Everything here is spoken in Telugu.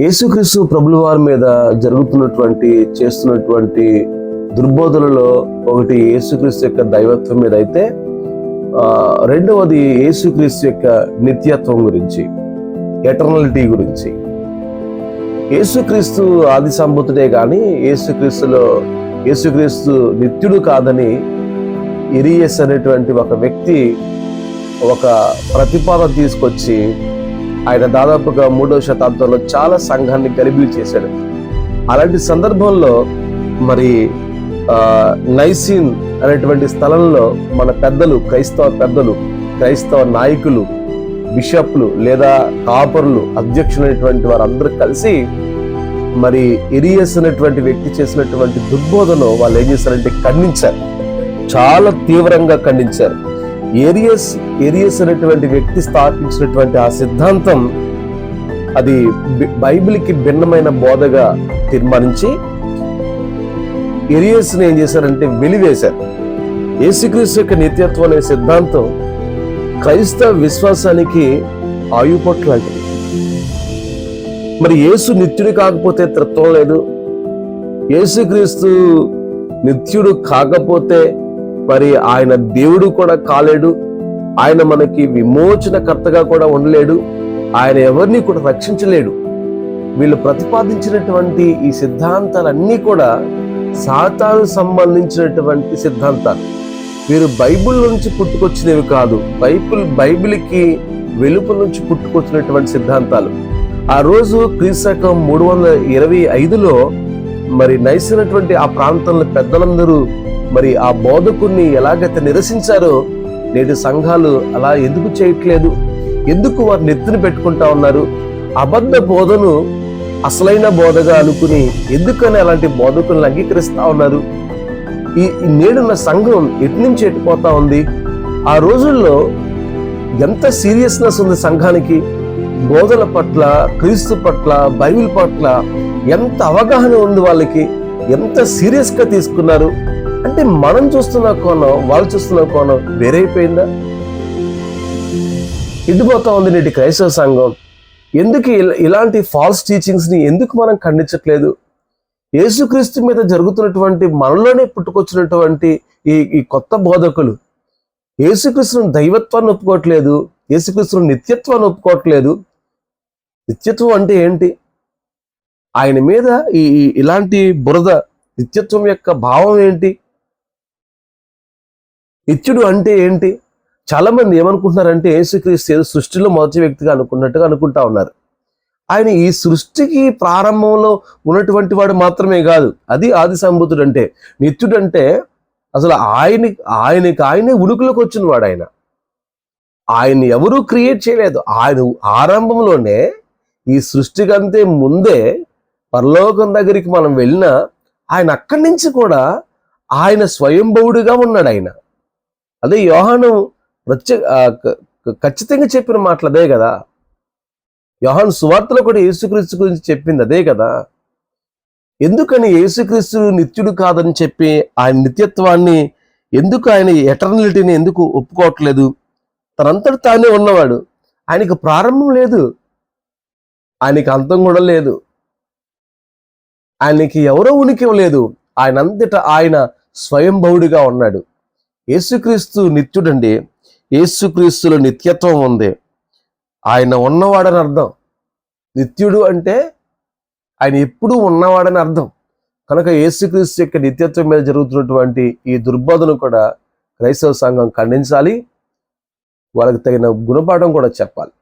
యేసుక్రీస్తు ప్రభుల వారి మీద చేస్తున్నటువంటి దుర్బోధనలో ఒకటి యేసుక్రీస్తు యొక్క దైవత్వం మీద అయితే, రెండవది యేసుక్రీస్తు యొక్క నిత్యత్వం గురించి, ఎటర్నాలిటీ గురించి. యేసుక్రీస్తు ఆది సంభూతుడే కానీ యేసుక్రీస్తు నిత్యుడు కాదని ఇరియస్ అనేటువంటి ఒక వ్యక్తి ఒక ప్రతిపాదన తీసుకొచ్చి ఆయన దాదాపుగా 3వ శతాబ్దంలో చాలా సంఘాన్ని గలిబిలి చేశాడు. అలాంటి సందర్భంలో మరి నైసిన్ అనేటువంటి స్థలంలో మన పెద్దలు, క్రైస్తవ నాయకులు, బిషప్లు లేదా కాపర్లు, అధ్యక్షులైనటువంటి వారందరూ కలిసి మరి ఇరియస్ అనేటువంటి వ్యక్తి చేసినటువంటి దుర్బోధను వాళ్ళు ఏం చేశారంటే ఖండించారు, చాలా తీవ్రంగా ఖండించారు. ఏరియస్ అనేటువంటి వ్యక్తి స్థాపించినటువంటి ఆ సిద్ధాంతం అది బైబిల్కి భిన్నమైన బోధగా తీర్మానించి ఏరియస్ని ఏం చేశారంటే వెలివేశారు. యేసుక్రీస్తు యొక్క నిత్యత్వం అనే సిద్ధాంతం క్రైస్తవ విశ్వాసానికి ఆయుపొట్టు లాంటిది. మరి యేసు నిత్యుడు కాకపోతే త్రిత్వం లేదు, యేసుక్రీస్తు నిత్యుడు కాకపోతే మరి ఆయన దేవుడు కూడా కాలేడు, ఆయన మనకి విమోచనకర్తగా కూడా ఉండలేడు, ఆయన ఎవరిని కూడా రక్షించలేడు. వీళ్ళు ప్రతిపాదించినటువంటి ఈ సిద్ధాంతాలన్నీ కూడా సాతాను సంబంధించినటువంటి సిద్ధాంతాలు. వీరు బైబిల్ నుంచి పుట్టుకొచ్చినవి కాదు, బైబిల్కి వెలుపల నుంచి పుట్టుకొచ్చినటువంటి సిద్ధాంతాలు. ఆ రోజు క్రీస్తకం 325లో మరి నైసినటువంటి ఆ ప్రాంతంలో పెద్దలందరూ మరి ఆ బోధకుణ్ణి ఎలాగైతే నిరసించారో నేటి సంఘాలు అలా ఎందుకు చేయట్లేదు? ఎందుకు వారు నెత్తిన పెట్టుకుంటా ఉన్నారు? అబద్ధ బోధను అసలైన బోధగా అనుకుని ఎందుకని అలాంటి బోధకులను అంగీకరిస్తా ఉన్నారు? ఈ నేడున్న సంఘం ఎటు నుంచి ఎట్టుపోతా ఉంది? ఆ రోజుల్లో ఎంత సీరియస్నెస్ ఉంది సంఘానికి, బోధల పట్ల, క్రీస్తు పట్ల, బైబిల్ పట్ల ఎంత అవగాహన ఉంది వాళ్ళకి, ఎంత సీరియస్గా తీసుకున్నారు అంటే మనం చూస్తున్న కోణం, వాళ్ళు చూస్తున్న కోణం వేరైపోయిందా? ఇటుపోతా ఉంది నేటి క్రైస్తవ సంఘం. ఎందుకు ఇలాంటి ఫాల్స్ టీచింగ్స్ని ఎందుకు మనం ఖండించట్లేదు? యేసుక్రీస్తు మీద జరుగుతున్నటువంటి మనలోనే పుట్టుకొచ్చినటువంటి ఈ కొత్త బోధకులు యేసుక్రీస్తుని దైవత్వాన్ని ఒప్పుకోవట్లేదు, యేసుక్రీస్తుని నిత్యత్వాన్ని ఒప్పుకోవట్లేదు. నిత్యత్వం అంటే ఏంటి? ఆయన మీద ఇలాంటి బురద, నిత్యత్వం యొక్క భావం ఏంటి? నిత్యుడు అంటే ఏంటి? చాలా మంది ఏమనుకుంటున్నారంటే యేసుక్రీస్తు ఏదో సృష్టిలో మొదటి వ్యక్తిగా అనుకున్నట్టుగా అనుకుంటా ఉన్నారు. ఆయన ఈ సృష్టికి ప్రారంభంలో ఉన్నటువంటి వాడు మాత్రమే కాదు, అది ఆది సంభూతుడు అంటే. నిత్యుడు అంటే అసలు ఆయనే ఉనికిలోకి వచ్చిన వాడు. ఆయన్ని ఎవరూ క్రియేట్ చేయలేదు. ఆయన ఆరంభంలోనే ఈ సృష్టికంతే ముందే పరలోకం దగ్గరికి మనం వెళ్ళినా ఆయన అక్కడి నుంచి కూడా ఆయన స్వయంభవుడిగా ఉన్నాడు. అదే యోహాను ఖచ్చితంగా చెప్పిన మాటలు అదే కదా. యోహాను సువార్తలో కూడా యేసుక్రీస్తు గురించి చెప్పింది అదే కదా. ఎందుకని యేసుక్రీస్తు నిత్యుడు కాదని చెప్పి ఆయన నిత్యత్వాన్ని ఎందుకు, ఆయన ఎటర్నాలిటీని ఎందుకు ఒప్పుకోవట్లేదు? తనంతటి తానే ఉన్నవాడు, ఆయనకు ప్రారంభం లేదు, ఆయనకి అంతం కూడా లేదు, ఆయనకి ఎవరో ఉనికి లేదు, ఆయన అంతటా ఆయన స్వయంభవుడిగా ఉన్నాడు. యేసుక్రీస్తు నిత్యుడండి. యేసుక్రీస్తులో నిత్యత్వం ఉంది. ఆయన ఉన్నవాడని అర్థం. నిత్యుడు అంటే ఆయన ఎప్పుడూ ఉన్నవాడని అర్థం. కనుక యేసుక్రీస్తు యొక్క నిత్యత్వం మీద జరుగుతున్నటువంటి ఈ దుర్బోధను కూడా క్రైస్తవ సంఘం ఖండించాలి, వాళ్ళకి తగిన గుణపాఠం కూడా చెప్పాలి.